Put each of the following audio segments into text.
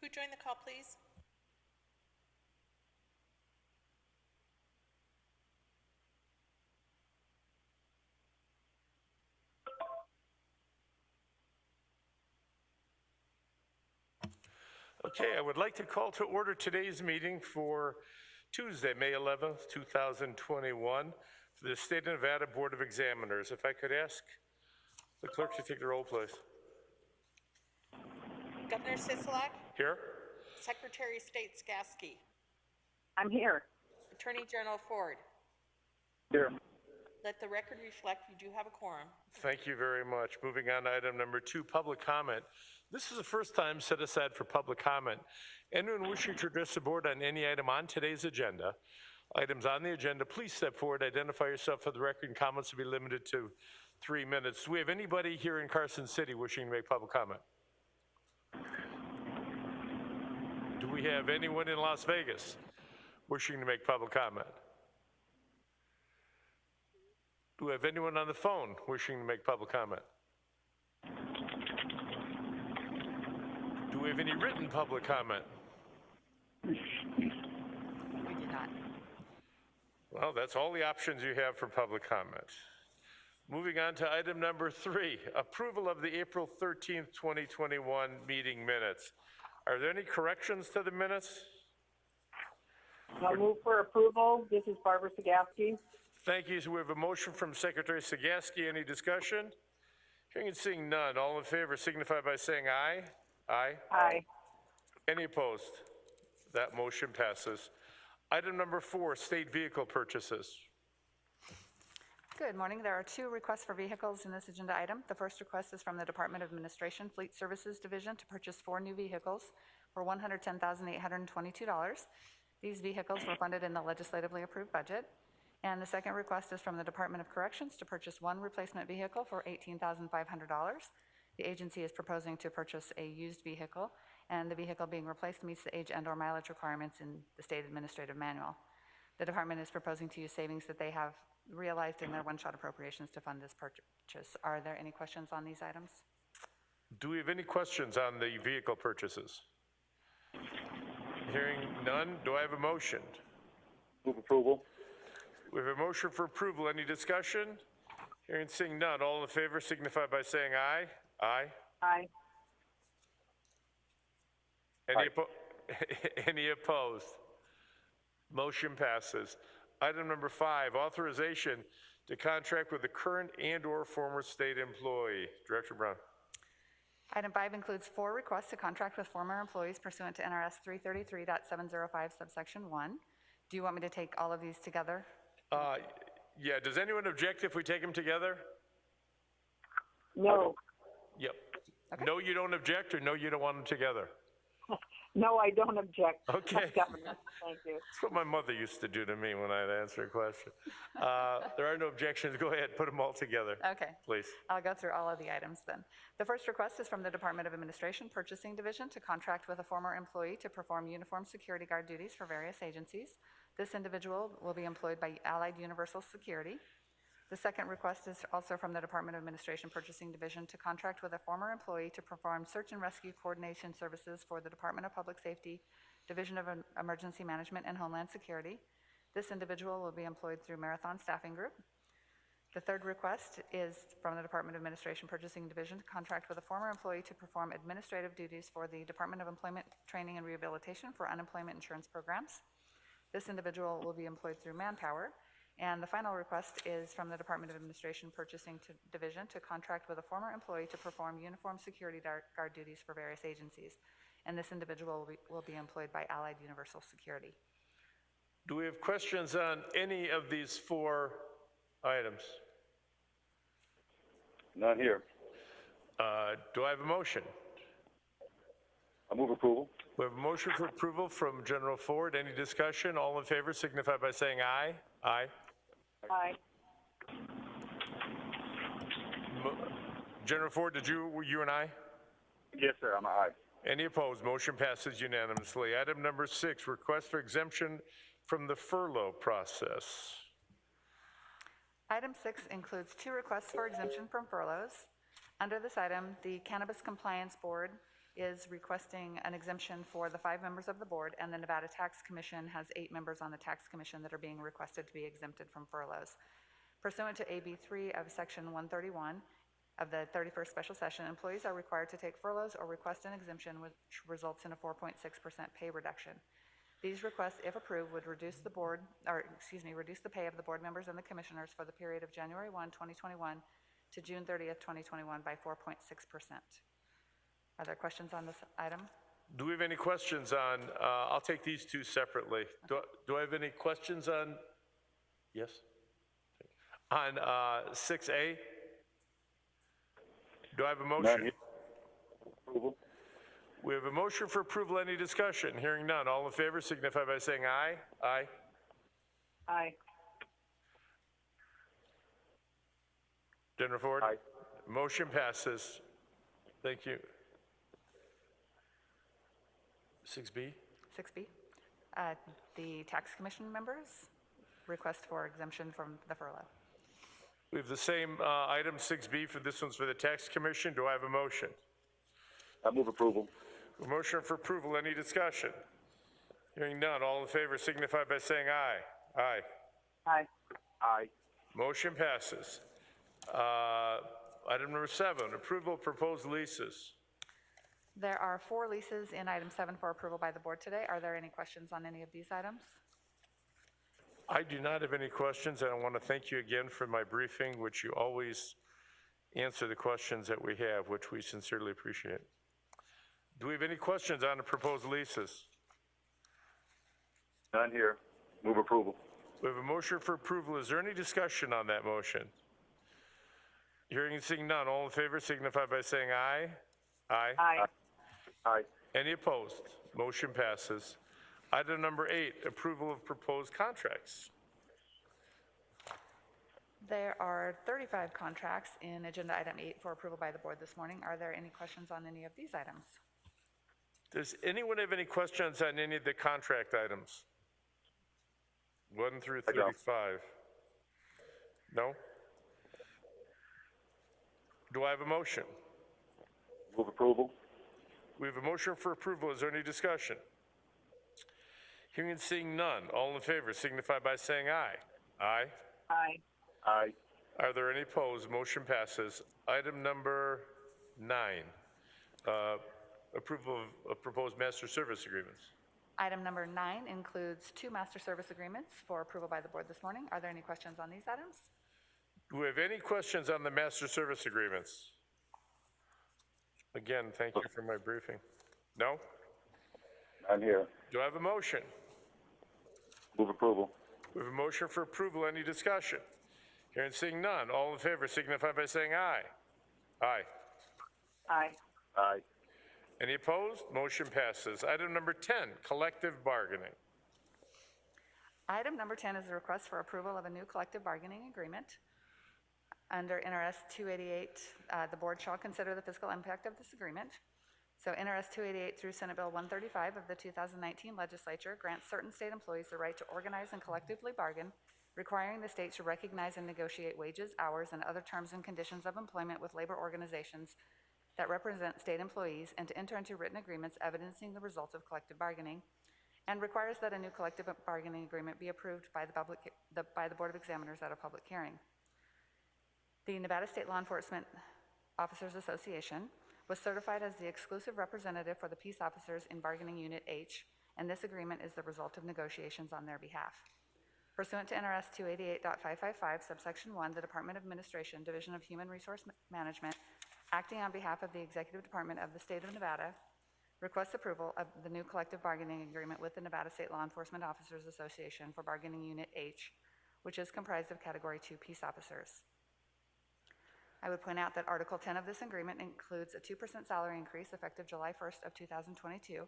Who joined the call, please? Okay, I would like to call to order today's meeting for Tuesday, May 11th, 2021, for the State of Nevada Board of Examiners. If I could ask the clerk to take the roll, please. Governor Sisolak, Here? Secretary of State Skasky, I'm here. Attorney General Ford. Here. Let the record reflect you do have a quorum. Thank you very much. Moving on to item number 2, public comment. This is the first time set aside for public comment. Anyone wishing to address the board on any item on today's agenda, items on the agenda, please step forward, identify yourself for the record, and comments will be limited to 3 minutes. Do we have anybody here in Carson City wishing to make public comment? Do we have anyone in Las Vegas wishing to make public comment? Do we have anyone on the phone wishing to make public comment? Do we have any written public comment? We do not. Well, that's all the options you have for public comment. Moving on to item number 3, approval of the April 13th, 2021 meeting minutes. Are there any corrections to the minutes? I'll move for approval. This is Barbara Sagaski. Thank you. So we have a motion from Secretary Sagaski. Any discussion? Hearing and seeing none. All in favor signify by saying aye. Aye. Aye. Any opposed? That motion passes. Item number 4, state vehicle purchases. Good morning. There are 2 requests for vehicles in this agenda item. The first request is from the Department of Administration Fleet Services Division to purchase 4 new vehicles for $110,822. These vehicles were funded in the legislatively approved budget. And the second request is from the Department of Corrections to purchase 1 replacement vehicle for $18,500. The agency is proposing to purchase a used vehicle, and the vehicle being replaced meets the age and/or mileage requirements in the state administrative manual. The department is proposing to use savings that they have realized in their one-shot appropriations to fund this purchase. Are there any questions on these items? Do we have any questions on the vehicle purchases? Hearing none, do I have a motion? Move approval. We have a motion for approval. Any discussion? Hearing and seeing none. All in favor signify by saying aye. Aye. Aye. Any opposed? Motion passes. Item number 5, authorization to contract with the current and/or former state employee. Director Brown. Item 5 includes 4 requests to contract with former employees pursuant to NRS 333.705 subsection 1. Do you want me to take all of these together? Yeah, does anyone object if we take them together? No. Yep. Okay. No, you don't object, or no, you don't want them together? No, I don't object. Okay. Governor, thank you. That's what my mother used to do to me when I'd answer a question. There are no objections. Go ahead, put them all together. Okay. Please. I'll go through all of the items then. The first request is from the Department of Administration Purchasing Division to contract with a former employee to perform uniform security guard duties for various agencies. This individual will be employed by Allied Universal Security. The second request is also from the Department of Administration Purchasing Division to contract with a former employee to perform search and rescue coordination services for the Department of Public Safety, Division of Emergency Management and Homeland Security. This individual will be employed through Marathon Staffing Group. The third request is from the Department of Administration Purchasing Division to contract with a former employee to perform administrative duties for the Department of Employment Training and Rehabilitation for unemployment insurance programs. This individual will be employed through Manpower. And the final request is from the Department of Administration Purchasing Division to contract with a former employee to perform uniform security guard duties for various agencies. And this individual will be employed by Allied Universal Security. Do we have questions on any of these 4 items? None here. Do I have a motion? I move approval. We have a motion for approval from General Ford. Any discussion? All in favor signify by saying aye. Aye. Aye. General Ford, did you and I? Yes, sir. I'm an aye. Any opposed? Motion passes unanimously. Item number 6, request for exemption from the furlough process. Item 6 includes 2 requests for exemption from furloughs. Under this item, the Cannabis Compliance Board is requesting an exemption for the 5 members of the board, and the Nevada Tax Commission has 8 members on the Tax Commission that are being requested to be exempted from furloughs. Pursuant to AB 3 of Section 131 of the 31st Special Session, employees are required to take furloughs or request an exemption, which results in a 4.6% pay reduction. These requests, if approved, would reduce the pay of the board members and the commissioners for the period of January 1, 2021 to June 30th, 2021 by 4.6%. Are there questions on this item? Do we have any questions on, I'll take these two separately. Do I have any questions on, yes? On 6A? Do I have a None motion? here. Approval. We have a motion for approval. Any discussion? Hearing none. All in favor signify by saying aye. Aye. Aye. General Ford? Aye. Motion passes. Thank you. 6B? 6B, the Tax Commission members request for exemption from the furlough. We have the same item 6B for this one's for the Tax Commission. Do I have a motion? I move approval. A motion for approval. Any discussion? Hearing none. All in favor signify by saying aye. Aye. Aye. Aye. Motion passes. Item number 7, approval of proposed leases. There are 4 leases in item 7 for approval by the board today. Are there any questions on any of these items? I do not have any questions, and I want to thank you again for my briefing, which you always answer the questions that we have, which we sincerely appreciate. Do we have any questions on the proposed leases? None here. Move approval. We have a motion for approval. Is there any discussion on that motion? Hearing and seeing none, all in favor signify by saying aye. Aye. Aye. Aye. Any opposed? Motion passes. Item number 8, approval of proposed contracts. There are 35 contracts in agenda item 8 for approval by the board this morning. Are there any questions on any of these items? Does anyone have any questions on any of the contract items? 1 through I don't. 35. No? Do I have a motion? Move approval. We have a motion for approval. Is there any discussion? Hearing and seeing none, all in favor signify by saying aye. Aye. Aye. Aye. Are there any opposed? Motion passes. Item number 9, approval of proposed master service agreements. Item number 9 includes 2 master service agreements for approval by the board this morning. Are there any questions on these items? Do we have any questions on the master service agreements? Again, thank you for my briefing. No? None here. Do I have a motion? Move approval. We have a motion for approval. Any discussion? Hearing and seeing none, all in favor signify by saying aye. Aye. Aye. Aye. Any opposed? Motion passes. Item number 10, collective bargaining. Item number 10 is a request for approval of a new collective bargaining agreement. Under NRS 288, the board shall consider the fiscal impact of this agreement. So NRS 288 through Senate Bill 135 of the 2019 legislature grants certain state employees the right to organize and collectively bargain, requiring the state to recognize and negotiate wages, hours, and other terms and conditions of employment with labor organizations that represent state employees, and to enter into written agreements evidencing the results of collective bargaining, and requires that a new collective bargaining agreement be approved by the Board of Examiners at a public hearing. The Nevada State Law Enforcement Officers Association was certified as the exclusive representative for the peace officers in Bargaining Unit H, and this agreement is the result of negotiations on their behalf. Pursuant to NRS 288.555, subsection 1, the Department of Administration, Division of Human Resource Management, acting on behalf of the Executive Department of the State of Nevada, requests approval of the new collective bargaining agreement with the Nevada State Law Enforcement Officers Association for Bargaining Unit H, which is comprised of Category 2 peace officers. I would point out that Article 10 of this agreement includes a 2% salary increase effective July 1st of 2022,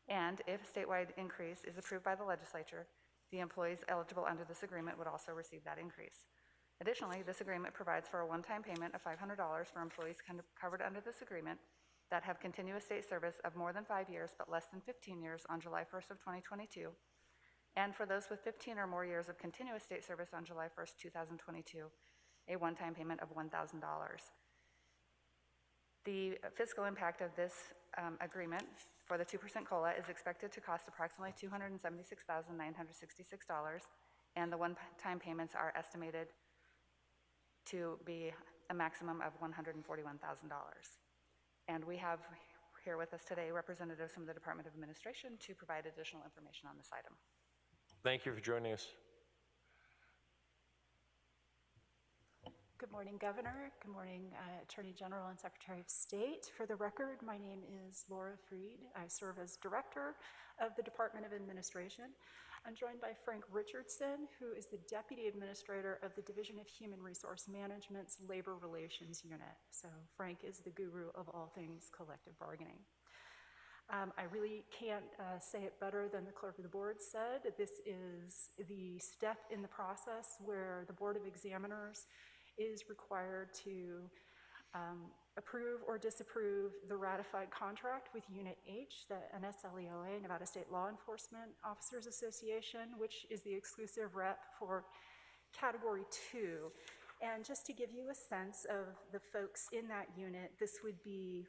and if a statewide increase is approved by the legislature, the employees eligible under this agreement would also receive that increase. Additionally, this agreement provides for a one-time payment of $500 for employees covered under this agreement that have continuous state service of more than 5 years but less than 15 years on July 1st of 2022, and for those with 15 or more years of continuous state service on July 1st, 2022, a one-time payment of $1,000. The fiscal impact of this agreement for the 2% COLA is expected to cost approximately $276,966, and the one-time payments are estimated to be a maximum of $141,000. And we have here with us today representatives from the Department of Administration to provide additional information on this item. Thank you for joining us. Good morning, Governor. Good morning, Attorney General and Secretary of State. For the record, my name is Laura Freed. I serve as Director of the Department of Administration. I'm joined by Frank Richardson, who is the Deputy Administrator of the Division of Human Resource Management's Labor Relations Unit. So Frank is the guru of all things collective bargaining. I really can't say it better than the Clerk of the Board said. This is the step in the process where the Board of Examiners is required to approve or disapprove the ratified contract with Unit H, the NSLEOA, Nevada State Law Enforcement Officers Association, which is the exclusive rep for Category 2. And just to give you a sense of the folks in that unit, this would be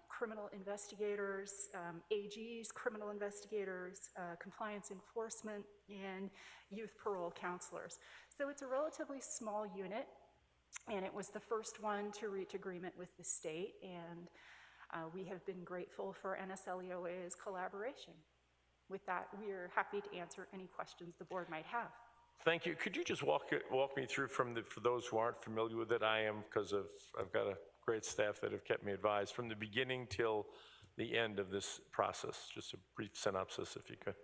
criminal investigators, AGs, criminal investigators, compliance enforcement, and youth parole counselors. So it's a relatively small unit. And it was the first one to reach agreement with the state, and we have been grateful for NSLEOA's collaboration. With that, we are happy to answer any questions the board might have. Thank you. Could you just walk me through for those who aren't familiar with it? I am, because I've got a great staff that have kept me advised, from the beginning till the end of this process. Just a brief synopsis, if you could.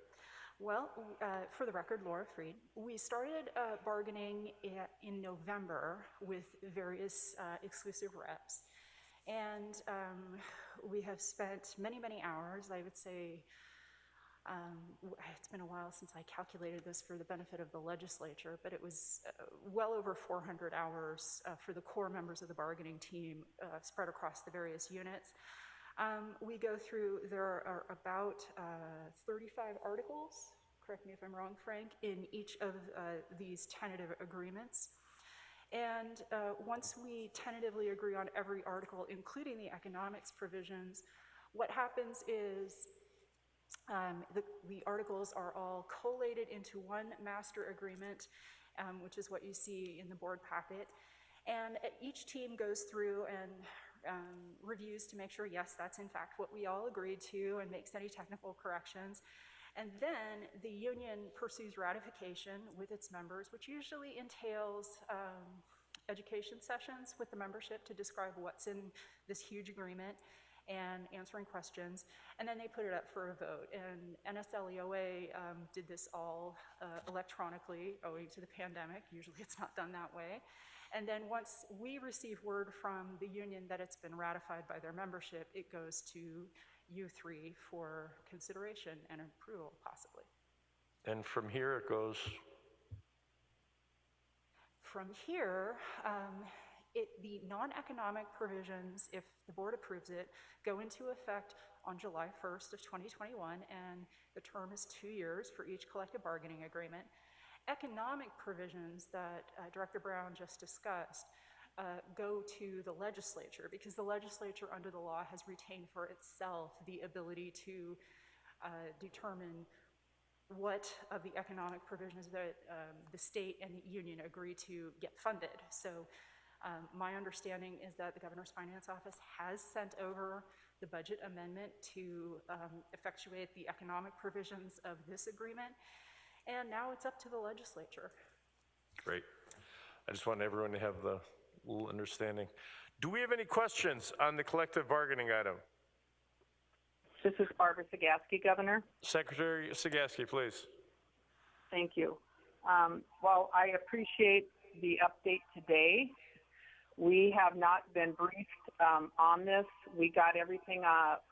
Well, for the record, Laura Freed, we started bargaining in November with various exclusive reps. And we have spent many, many hours. I would say it's been a while since I calculated this for the benefit of the legislature, but it was well over 400 hours for the core members of the bargaining team spread across the various units. We go through, there are about 35 articles, correct me if I'm wrong, Frank, in each of these tentative agreements. And once we tentatively agree on every article, including the economics provisions, what happens is the articles are all collated into one master agreement, which is what you see in the board packet. And each team goes through and reviews to make sure, yes, that's in fact what we all agreed to, and makes any technical corrections. And then the union pursues ratification with its members, which usually entails education sessions with the membership to describe what's in this huge agreement and answering questions. And then they put it up for a vote. And NSLEOA did this all electronically owing to the pandemic. Usually it's not done that way. And then once we receive word from the union that it's been ratified by their membership, it goes to U3 for consideration and approval, possibly. And from here it goes? From here, the non-economic provisions, if the board approves it, go into effect on July 1st of 2021, and the term is 2 years for each collective bargaining agreement. Economic provisions that Director Brown just discussed go to the legislature, because the legislature under the law has retained for itself the ability to determine what of the economic provisions that the state and the union agree to get funded. So my understanding is that the Governor's Finance Office has sent over the budget amendment to effectuate the economic provisions of this agreement. And now it's up to the legislature. Great. I just want everyone to have the little understanding. Do we have any questions on the collective bargaining item? This is Barbara Sagaski, Governor. Secretary Sagaski, please. Thank you. Well, I appreciate the update today. We have not been briefed on this. We got everything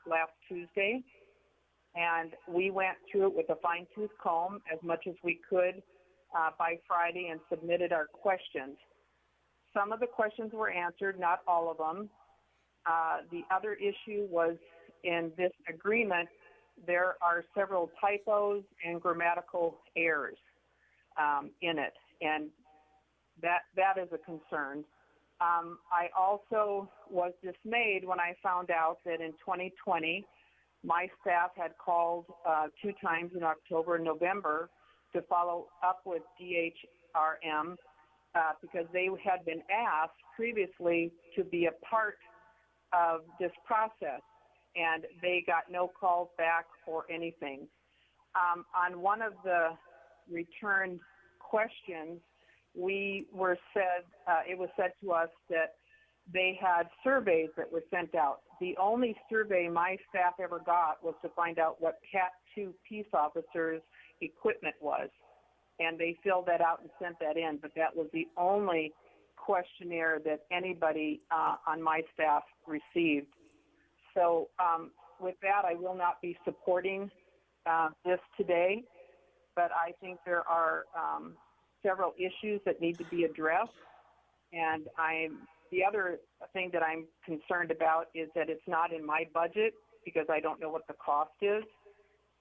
last Tuesday, and we went through it with a fine-tooth comb as much as we could by Friday and submitted our questions. Some of the questions were answered, not all of them. The other issue was in this agreement, there are several typos and grammatical errors in it, and that is a concern. I also was dismayed when I found out that in 2020, my staff had called 2 times in October and November to follow up with DHRM because they had been asked previously to be a part of this process, and they got no calls back or anything. On one of the returned questions, it was said to us that they had surveys that were sent out. The only survey my staff ever got was to find out what Cat 2 peace officers' equipment was, and they filled that out and sent that in, but that was the only questionnaire that anybody on my staff received. So with that, I will not be supporting this today, but I think there are several issues that need to be addressed, and the other thing that I'm concerned about is that it's not in my budget because I don't know what the cost is,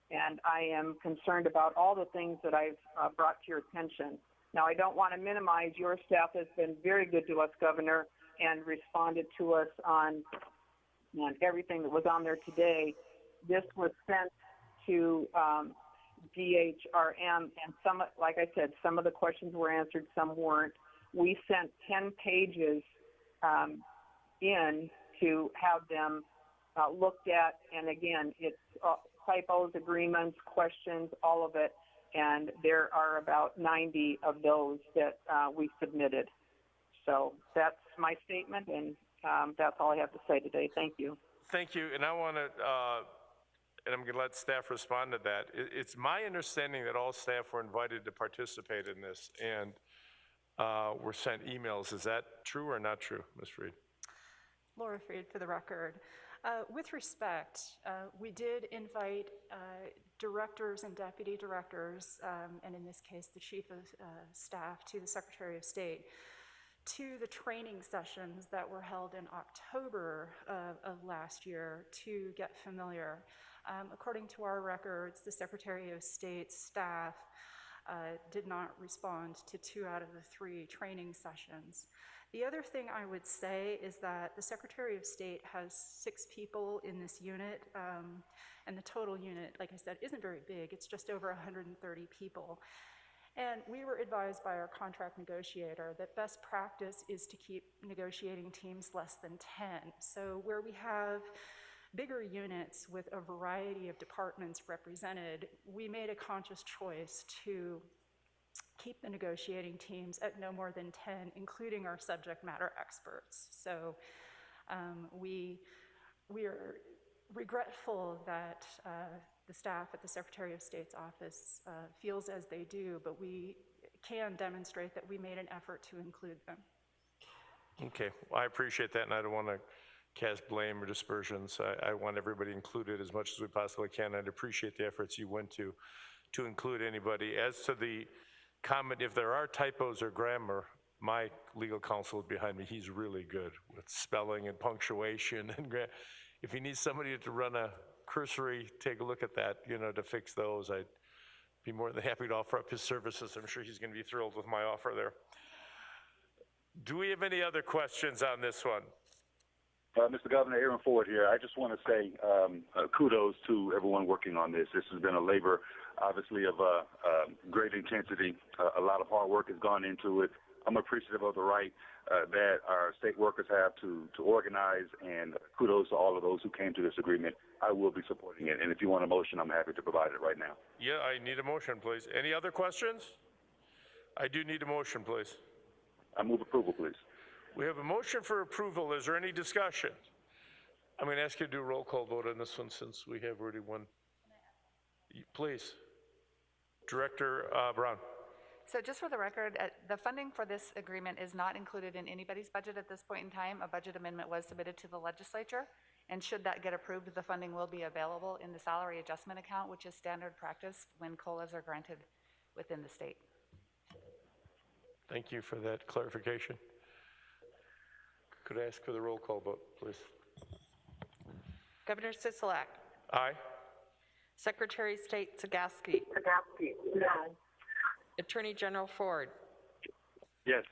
and I am concerned about all the things that I've brought to your attention. Now, I don't want to minimize your staff has been very good to us, Governor, and responded to us on everything that was on there today. This was sent to DHRM, and some, like I said, some of the questions were answered, some weren't. We sent 10 pages in to have them looked at, and again, it's typos, agreements, questions, all of it, and there are about 90 of those that we submitted. So that's my statement, and that's all I have to say today. Thank you. Thank you, and I want to, and I'm going to let staff respond to that. It's my understanding that all staff were invited to participate in this and were sent emails. Is that true or not true, Ms. Freed? Laura Freed for the record. With respect, we did invite directors and deputy directors, and in this case, the chief of staff to the Secretary of State, to the training sessions that were held in October of last year to get familiar. According to our records, the Secretary of State's staff did not respond to 2 out of the 3 training sessions. The other thing I would say is that the Secretary of State has 6 people in this unit, and the total unit, like I said, isn't very big. It's just over 130 people. And we were advised by our contract negotiator that best practice is to keep negotiating teams less than 10. So where we have bigger units with a variety of departments represented, we made a conscious choice to keep the negotiating teams at no more than 10, including our subject matter experts. So we are regretful that the staff at the Secretary of State's office feels as they do, but we can demonstrate that we made an effort to include them. Okay, well, I appreciate that, and I don't want to cast blame or dispersions. I want everybody included as much as we possibly can. I'd appreciate the efforts you went to include anybody. As to the comment, if there are typos or grammar, my legal counsel behind me, he's really good with spelling and punctuation. And if he needs somebody to run a cursory, take a look at that, to fix those, I'd be more than happy to offer up his services. I'm sure he's going to be thrilled with my offer there. Do we have any other questions on this one? Mr. Governor, Aaron Ford here. I just want to say kudos to everyone working on this. This has been a labor, obviously, of great intensity. A lot of hard work has gone into it. I'm appreciative of the right that our state workers have to organize, and kudos to all of those who came to this agreement. I will be supporting it, and if you want a motion, I'm happy to provide it right now. Yeah, I need a motion, please. Any other questions? I do need a motion, please. I move approval, please. We have a motion for approval. Is there any discussion? I'm going to ask you to do a roll call vote on this one since we have already one. Please. Director Brown. So just for the record, the funding for this agreement is not included in anybody's budget at this point in time. A budget amendment was submitted to the legislature, and should that get approved, the funding will be available in the salary adjustment account, which is standard practice when COLAs are granted within the state. Thank you for that clarification. Could I ask for the roll call vote, please? Governor Sisolak. Aye. Secretary of State Zagowski. No. Attorney General Ford. Yes.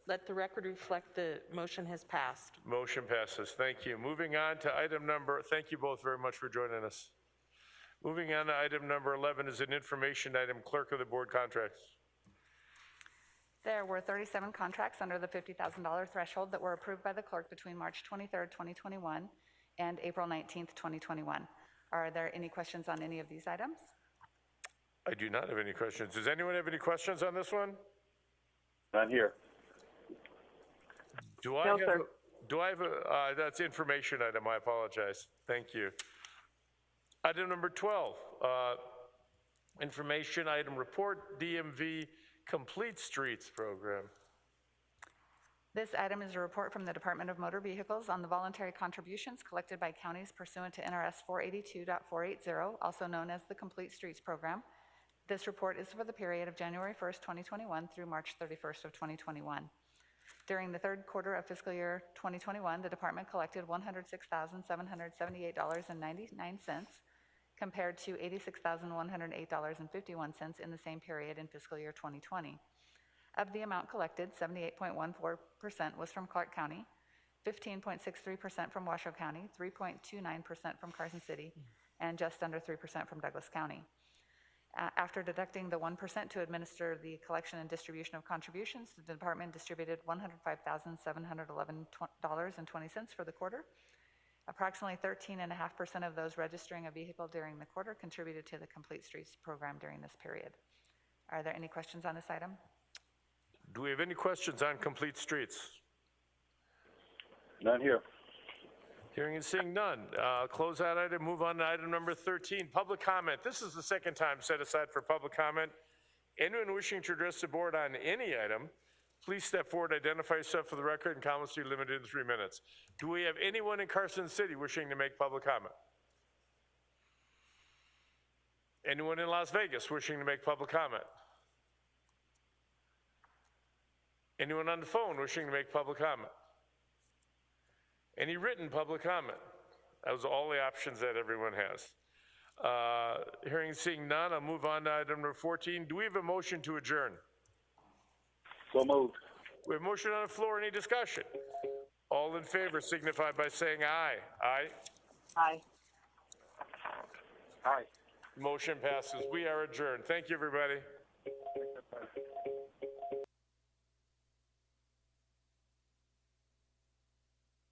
Let the record reflect the motion has passed. Motion passes. Thank you. Moving on to item number, thank you both very much for joining us. Moving on to item number 11 is an information item, Clerk of the Board contracts. There were 37 contracts under the $50,000 threshold that were approved by the clerk between March 23rd, 2021 and April 19th, 2021. Are there any questions on any of these items? I do not have any questions. Does anyone have any questions on this one? None here. Do I No, have, sir. that's information item, I apologize. Thank you. Item number 12, information item report, DMV Complete Streets Program. This item is a report from the Department of Motor Vehicles on the voluntary contributions collected by counties pursuant to NRS 482.480, also known as the Complete Streets Program. This report is for the period of January 1st, 2021 through March 31st of 2021. During the third quarter of fiscal year 2021, the department collected $106,778.99 compared to $86,108.51 in the same period in fiscal year 2020. Of the amount collected, 78.14% was from Clark County, 15.63% from Washoe County, 3.29% from Carson City, and just under 3% from Douglas County. After deducting the 1% to administer the collection and distribution of contributions, the department distributed $105,711.20 for the quarter. Approximately 13.5% of those registering a vehicle during the quarter contributed to the Complete Streets Program during this period. Are there any questions on this item? Do we have any questions on Complete Streets? None here. Hearing and seeing none. Close that item, move on to item number 13, public comment. This is the second time set aside for public comment. Anyone wishing to address the board on any item, please step forward, identify yourself for the record, and comments will be limited to 3 minutes. Do we have anyone in Carson City wishing to make public comment? Anyone in Las Vegas wishing to make public comment? Anyone on the phone wishing to make public comment? Any written public comment? Those are all the options that everyone has. Hearing and seeing none, I'll move on to item number 14. Do we have a motion to adjourn? So moved. We have a motion on the floor. Any discussion? All in favor signify by saying aye. Aye. Aye. Aye. Motion passes. We are adjourned. Thank you, everybody.